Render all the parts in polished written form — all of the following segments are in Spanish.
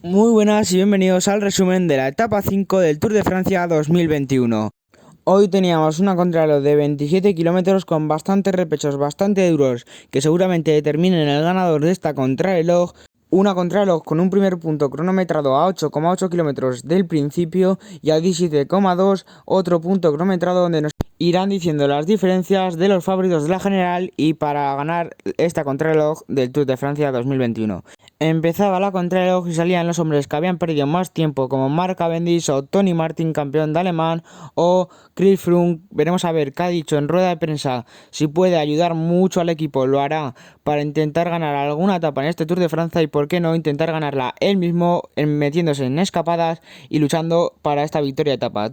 Muy buenas y bienvenidos al resumen de la etapa 5 del Tour de Francia 2021. Hoy teníamos una contrarreloj de 27 kilómetros con bastantes repechos bastante duros que seguramente determinen el ganador de esta contrarreloj. Una contrarreloj con un primer punto cronometrado a 8,8 kilómetros del principio y a 17,2 otro punto cronometrado donde nos irán diciendo las diferencias de los favoritos de la general y para ganar esta contrarreloj del Tour de Francia 2021. Empezaba la contrarreloj y salían los hombres que habían perdido más tiempo como Mark Cavendish o Tony Martin, campeón de alemán, o Chris Froome. Veremos a ver qué ha dicho en rueda de prensa. Si puede ayudar mucho al equipo, lo hará para intentar ganar alguna etapa en este Tour de Francia y por qué no intentar ganarla él mismo metiéndose en escapadas y luchando para esta victoria de etapa.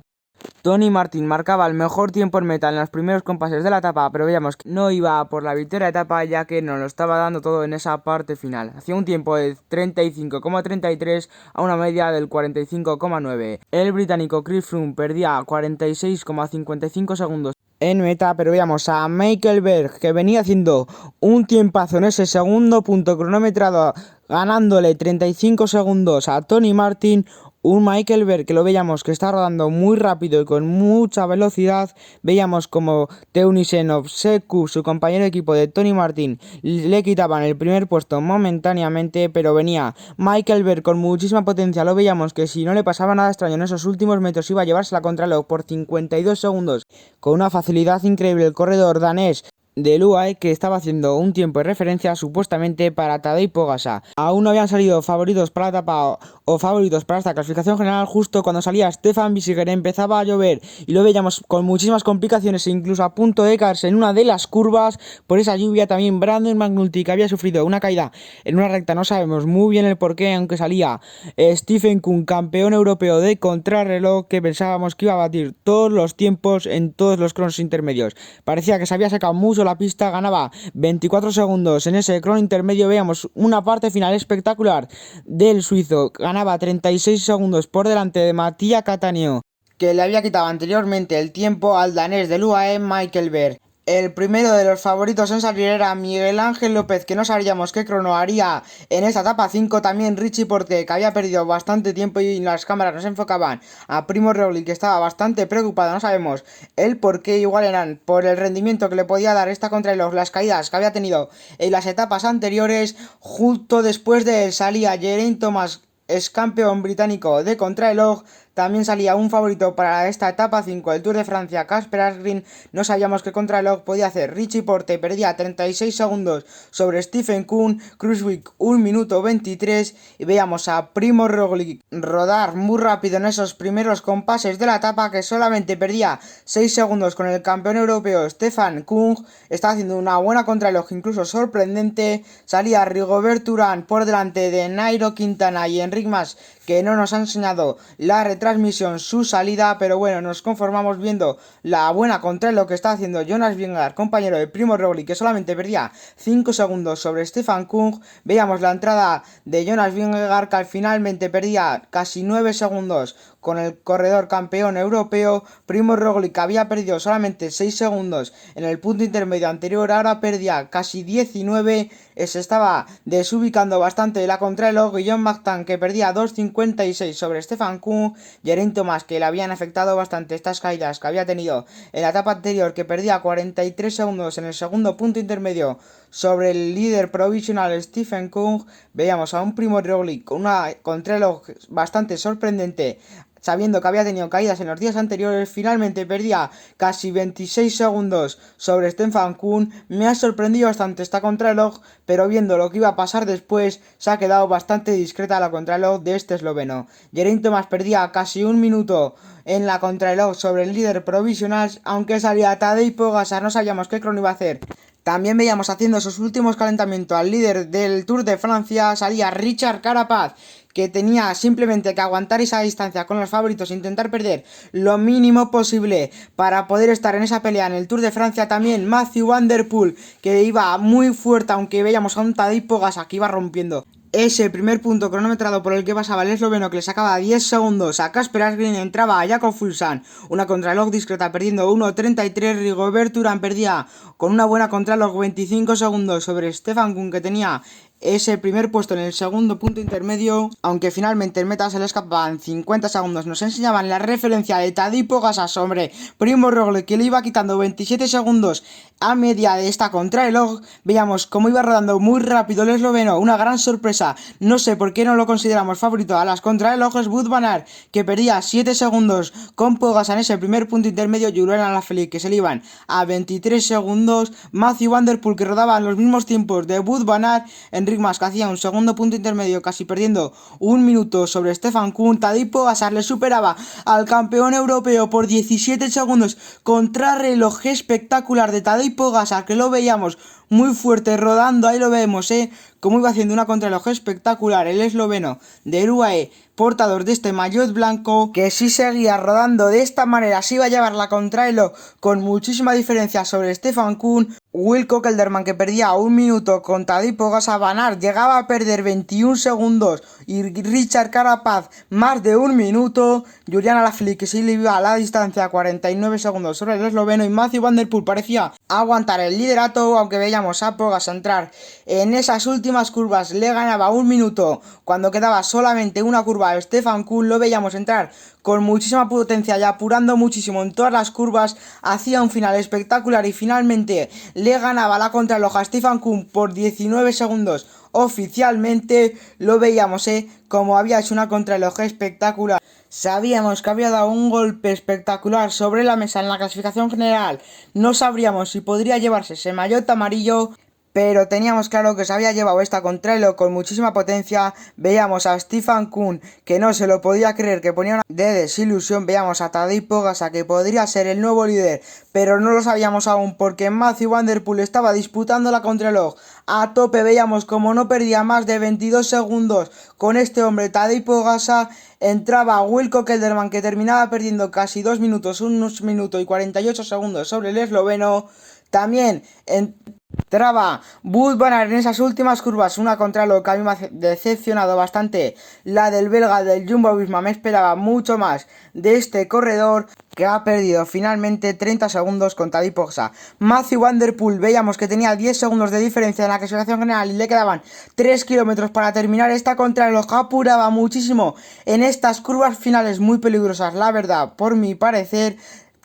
Tony Martin marcaba el mejor tiempo en meta en los primeros compases de la etapa, pero veíamos que no iba por la victoria de etapa ya que nos lo estaba dando todo en esa parte final. Hacía un tiempo de 35,33 a una media del 45,9. El británico Chris Froome perdía 46,55 segundos en meta, pero veíamos a Michael Berg que venía haciendo un tiempazo en ese segundo punto cronometrado, ganándole 35 segundos a Tony Martin. Un Michael Berg que lo veíamos que está rodando muy rápido y con mucha velocidad. Veíamos como Teunisenov Seku, su compañero de equipo de Tony Martin, le quitaban el primer puesto momentáneamente, pero venía Michael Berg con muchísima potencia. Lo veíamos que si no le pasaba nada extraño en esos últimos metros iba a llevarse la contrarreloj por 52 segundos con una facilidad increíble. El corredor danés del UAE que estaba haciendo un tiempo de referencia supuestamente para Tadej Pogačar. Aún no habían salido favoritos para la etapa o favoritos para esta clasificación general. Justo cuando salía Stefan Bissegger empezaba a llover y lo veíamos con muchísimas complicaciones e incluso a punto de caerse en una de las curvas por esa lluvia. También Brandon McNulty, que había sufrido una caída en una recta, no sabemos muy bien el porqué, aunque salía Stephen Kuhn, campeón europeo de contrarreloj, que pensábamos que iba a batir todos los tiempos en todos los cronos intermedios. Parecía que se había sacado mucho la pista, ganaba 24 segundos en ese crono intermedio. Veíamos una parte final espectacular del suizo, ganaba 36 segundos por delante de Mattia Cattaneo, que le había quitado anteriormente el tiempo al danés del UAE Michael Berg. El primero de los favoritos en salir era Miguel Ángel López, que no sabíamos qué crono haría en esta etapa 5. También Richie Porte, que había perdido bastante tiempo y las cámaras nos enfocaban a Primož Roglič, que estaba bastante preocupado. No sabemos el por qué, igual eran por el rendimiento que le podía dar esta contrarreloj, las caídas que había tenido en las etapas anteriores. Justo después de él salía Geraint Thomas, ex campeón británico de contrarreloj. También salía un favorito para esta etapa 5 del Tour de Francia, Kasper Asgreen. No sabíamos qué contrarreloj podía hacer. Richie Porte perdía 36 segundos sobre Stephen Kuhn, Kruijswijk 1 minuto 23 y veíamos a Primož Roglič rodar muy rápido en esos primeros compases de la etapa, que solamente perdía 6 segundos con el campeón europeo Stefan Kuhn. Estaba haciendo una buena contrarreloj, incluso sorprendente. Salía Rigobert Urán por delante de Nairo Quintana y Enric Mas, que no nos ha enseñado la retransmisión su salida, pero bueno, nos conformamos viendo la buena contrarreloj que está haciendo Jonas Vingegaard, compañero de Primož Roglič, que solamente perdía 5 segundos sobre Stefan Kuhn. Veíamos la entrada de Jonas Vingegaard, que finalmente perdía casi 9 segundos con el corredor campeón europeo. Primož Roglič, que había perdido solamente 6 segundos en el punto intermedio anterior, ahora perdía casi 19. Se estaba desubicando bastante la contrarreloj. Guillaume Martin, que perdía 2.56 sobre Stefan Kuhn. Geraint Thomas, que le habían afectado bastante estas caídas que había tenido en la etapa anterior, que perdía 43 segundos en el segundo punto intermedio sobre el líder provisional Stephen Kuhn. Veíamos a un Primož Roglič con una contrarreloj bastante sorprendente, sabiendo que había tenido caídas en los días anteriores. Finalmente perdía casi 26 segundos sobre Stefan Kuhn. Me ha sorprendido bastante esta contrarreloj, pero viendo lo que iba a pasar después, se ha quedado bastante discreta la contrarreloj de este esloveno. Geraint Thomas perdía casi un minuto en la contrarreloj sobre el líder provisional, aunque salía Tadej Pogačar, no sabíamos qué crono iba a hacer. También veíamos haciendo sus últimos calentamientos al líder del Tour de Francia, salía Richard Carapaz, que tenía simplemente que aguantar esa distancia con los favoritos e intentar perder lo mínimo posible para poder estar en esa pelea en el Tour de Francia. También Mathieu van der Poel, que iba muy fuerte, aunque veíamos a un Tadej Pogačar que iba rompiendo ese primer punto cronometrado por el que pasaba el esloveno, que le sacaba 10 segundos a Kasper Asgreen. Entraba a Jakob Fuglsang, una contrarreloj discreta, perdiendo 1.33. Rigobert Urán perdía con una buena contrarreloj 25 segundos sobre Stefan Kuhn, que tenía ese primer puesto en el segundo punto intermedio, aunque finalmente en meta se le escapaban 50 segundos. Nos enseñaban la referencia de Tadej Pogačar sobre Primo Roglic, que le iba quitando 27 segundos a media de esta contrarreloj. Veíamos cómo iba rodando muy rápido el esloveno, una gran sorpresa. No sé por qué no lo consideramos favorito a las contrarrelojes. Wout van Aert, que perdía 7 segundos con Pogačar en ese primer punto intermedio. Julian Alaphilippe, que se le iban a 23 segundos. Mathieu van der Poel, que rodaba en los mismos tiempos de Wout van Aert. Enric Mas, que hacía un segundo punto intermedio, casi perdiendo un minuto sobre Stefan Kuhn. Tadej Pogačar le superaba al campeón europeo por 17 segundos. Contrarreloj espectacular de Tadej Pogačar, que lo veíamos muy fuerte rodando. Ahí lo vemos, como iba haciendo una contrarreloj espectacular el esloveno del UAE, portador de este maillot blanco, que si seguía rodando de esta manera se iba a llevar la contrarreloj con muchísima diferencia sobre Stefan Kuhn. Wilco Kelderman, que perdía un minuto con Tadej Pogačar. Van Aert llegaba a perder 21 segundos y Richard Carapaz más de un minuto. Julian Alaphilippe, que se le iba a la distancia a 49 segundos sobre el esloveno, y Mathieu van der Poel parecía aguantar el liderato, aunque veíamos a Pogačar entrar en esas últimas curvas. Le ganaba un minuto cuando quedaba solamente una curva a Stefan Kuhn. Lo veíamos entrar con muchísima potencia y apurando muchísimo en todas las curvas. Hacía un final espectacular y finalmente le ganaba la contrarreloj a Stefan Kuhn por 19 segundos. Oficialmente lo veíamos, como había hecho una contrarreloj espectacular. Sabíamos que había dado un golpe espectacular sobre la mesa en la clasificación general. No sabríamos si podría llevarse ese maillot amarillo, pero teníamos claro que se había llevado esta contrarreloj con muchísima potencia. Veíamos a Stefan Kuhn, que no se lo podía creer, que ponía una de desilusión. Veíamos a Tadej Pogačar, que podría ser el nuevo líder, pero no lo sabíamos aún, porque Mathieu van der Poel estaba disputando la contrarreloj a tope. Veíamos como no perdía más de 22 segundos con este hombre, Tadej Pogačar. Entraba Wilco Kelderman, que terminaba perdiendo casi 2 minutos, 1 minuto y 48 segundos sobre el esloveno. También entraba Wout van Aert en esas últimas curvas, una contrarreloj que a mí me ha decepcionado bastante. La del belga del Jumbo-Visma, me esperaba mucho más de este corredor, que ha perdido finalmente 30 segundos con Tadej Pogačar. Mathieu van der Poel, veíamos que tenía 10 segundos de diferencia en la clasificación general y le quedaban 3 kilómetros para terminar esta contrarreloj. Apuraba muchísimo en estas curvas finales muy peligrosas, la verdad, por mi parecer.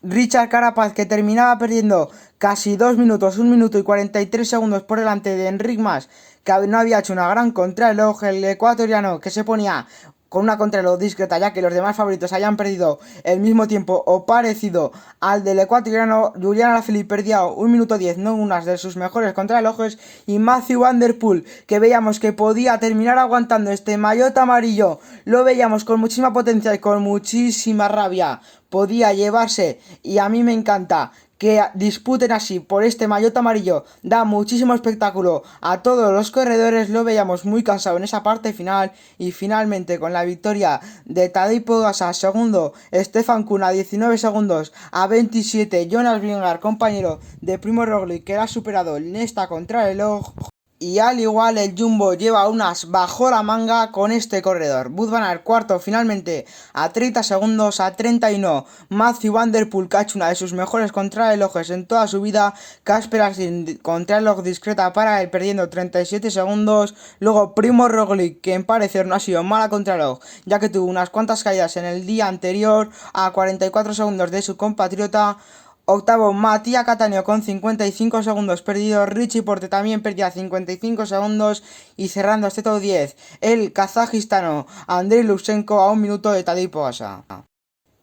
Richard Carapaz, que terminaba perdiendo casi 2 minutos, 1 minuto y 43 segundos por delante de Enric Mas, que no había hecho una gran contrarreloj. El ecuatoriano, que se ponía con una contrarreloj discreta, ya que los demás favoritos hayan perdido el mismo tiempo o parecido al del ecuatoriano. Julian Alaphilippe perdía 1 minuto 10, no unas de sus mejores contrarrelojes. Y Mathieu van der Poel, que veíamos que podía terminar aguantando este maillot amarillo, lo veíamos con muchísima potencia y con muchísima rabia, podía llevarse. Y a mí me encanta que disputen así por este maillot amarillo, da muchísimo espectáculo a todos los corredores. Lo veíamos muy cansado en esa parte final, y finalmente con la victoria de Tadej Pogačar, segundo Stefan Kuhn a 19 segundos a 27, Jonas Vingegaard, compañero de Primo Roglic, que era superado en esta contrarreloj. Y al igual el Jumbo lleva unas bajo la manga con este corredor. Wout van Aert cuarto finalmente a 30 segundos a 31. Mathieu van der Poel, que ha hecho una de sus mejores contrarrelojes en toda su vida. Casper Asgreen, contrarreloj discreta para él, perdiendo 37 segundos. Luego Primo Roglic, que en parecer no ha sido mala contrarreloj, ya que tuvo unas cuantas caídas en el día anterior, a 44 segundos de su compatriota. Octavo, Mattia Cattaneo con 55 segundos perdidos. Richie Porte también perdía 55 segundos. Y cerrando este top 10, el kazajistano Andrei Lutsenko a 1 minuto de Tadej Pogačar.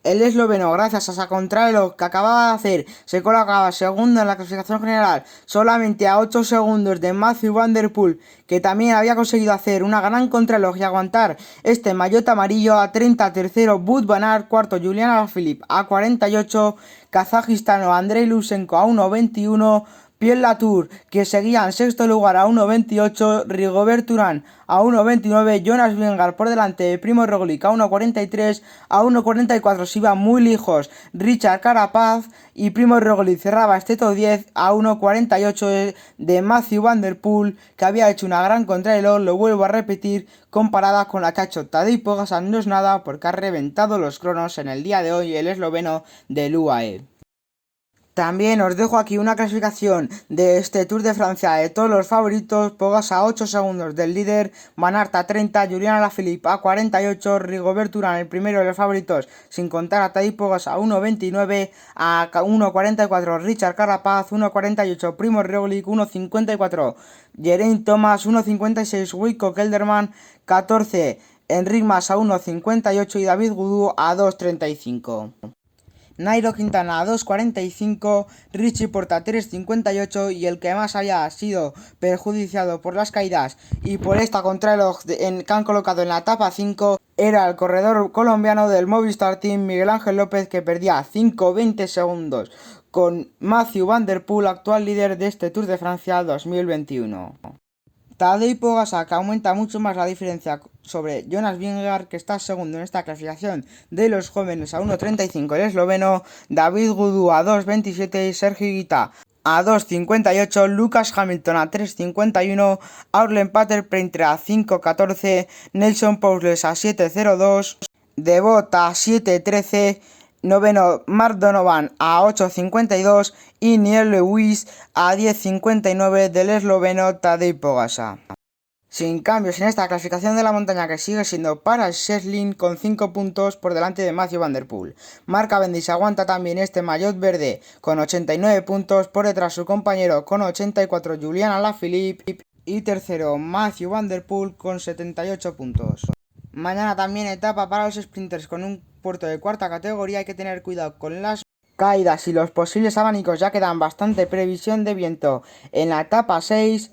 El esloveno, gracias a esa contrarreloj que acababa de hacer, se colocaba segundo en la clasificación general, solamente a 8 segundos de Mathieu van der Poel, que también había conseguido hacer una gran contrarreloj y aguantar este maillot amarillo. A 30, tercero Wout van Aert, cuarto Julian Alaphilippe a 48, kazajistano Andrei Lutsenko a 1.21, Pierre Latour, que seguía en sexto lugar a 1.28, Rigobert Urán a 1.29, Jonas Vingegaard por delante de Primo Roglic a 1.43, a 1.44 se iban muy lejos Richard Carapaz, y Primo Roglic cerraba este top 10 a 1.48 de Mathieu van der Poel, que había hecho una gran contrarreloj. Lo vuelvo a repetir, comparada con la que ha hecho Tadej Pogačar no es nada, porque ha reventado los cronos en el día de hoy el esloveno del UAE. También os dejo aquí una clasificación de este Tour de Francia de todos los favoritos. Pogas a 8 segundos del líder, Van Aert a 30, Julian Alaphilippe a 48, Rigobert Urán el primero de los favoritos, sin contar a Tadej Pogas a 1.29, a 1.44 Richard Carapaz, 1.48 Primož Roglic, 1.54 Geraint Thomas, 1.56 Wilco Kelderman, 14 Enric Mas a 1.58 y David Gaudu a 2.35. Nairo Quintana a 2.45, Richie Porte a 3.58 y el que más haya sido perjudiciado por las caídas y por esta contrarreloj que han colocado en la etapa 5 era el corredor colombiano del Movistar Team Miguel Ángel López, que perdía 5.20 segundos con Mathieu van der Poel, actual líder de este Tour de Francia 2021. Tadej Pogačar, que aumenta mucho más la diferencia sobre Jonas Vingegaard, que está segundo en esta clasificación de los jóvenes a 1.35 el esloveno, David Gaudu a 2.27, Sergio Higuita a 2.58, Lucas Hamilton a 3.51, Aurlen Pater-Peintre a 5.14, Nelson Powles a 7.02, Devot a 7.13, noveno Mark Donovan a 8.52 y Niel Lewis a 10.59 del esloveno Tadej Pogačar. Sin cambios en esta clasificación de la montaña, que sigue siendo para Schesling con 5 puntos por delante de Mathieu van der Poel. Mark Cavendish aguanta también este maillot verde con 89 puntos, por detrás su compañero con 84 Julian Alaphilippe y tercero Mathieu van der Poel con 78 puntos. Mañana también etapa para los sprinters con un puerto de cuarta categoría. Hay que tener cuidado con las caídas y los posibles abanicos, ya que dan bastante previsión de viento en la etapa 6.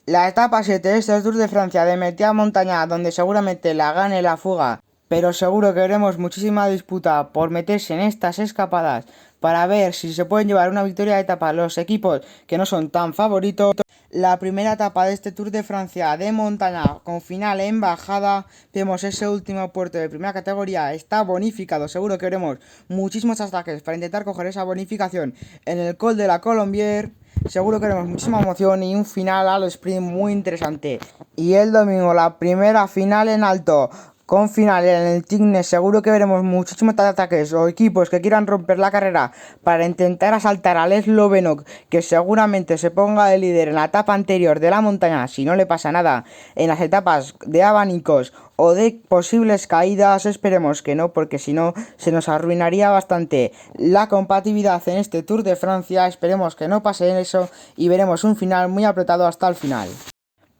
La etapa 7 de este Tour de Francia de media montaña, donde seguramente la gane la fuga, pero seguro que veremos muchísima disputa por meterse en estas escapadas para ver si se pueden llevar una victoria de etapa los equipos que no son tan favoritos. La primera etapa de este Tour de Francia de montaña con final en bajada, vemos ese último puerto de primera categoría, está bonificado, seguro que veremos muchísimos ataques para intentar coger esa bonificación en el Col de la Colombière. Seguro que haremos muchísima emoción y un final al sprint muy interesante. Y el domingo la primera final en alto, con final en el Tignes. Seguro que veremos muchísimos ataques o equipos que quieran romper la carrera para intentar asaltar al esloveno, que seguramente se ponga de líder en la etapa anterior de la montaña, si no le pasa nada en las etapas de abanicos o de posibles caídas. Esperemos que no, porque si no se nos arruinaría bastante la compatibilidad en este Tour de Francia. Esperemos que no pase eso y veremos un final muy apretado hasta el final.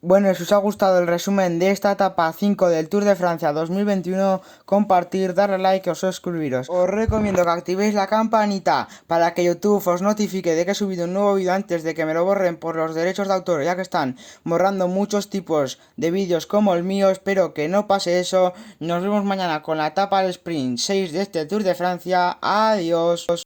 Bueno, si os ha gustado el resumen de esta etapa 5 del Tour de Francia 2021, compartir, darle like o suscribiros. Os recomiendo que activéis la campanita para que YouTube os notifique de que he subido un nuevo vídeo antes de que me lo borren por los derechos de autor, ya que están borrando muchos tipos de vídeos como el mío. Espero que no pase eso. Nos vemos mañana con la etapa del sprint 6 de este Tour de Francia. Adiós.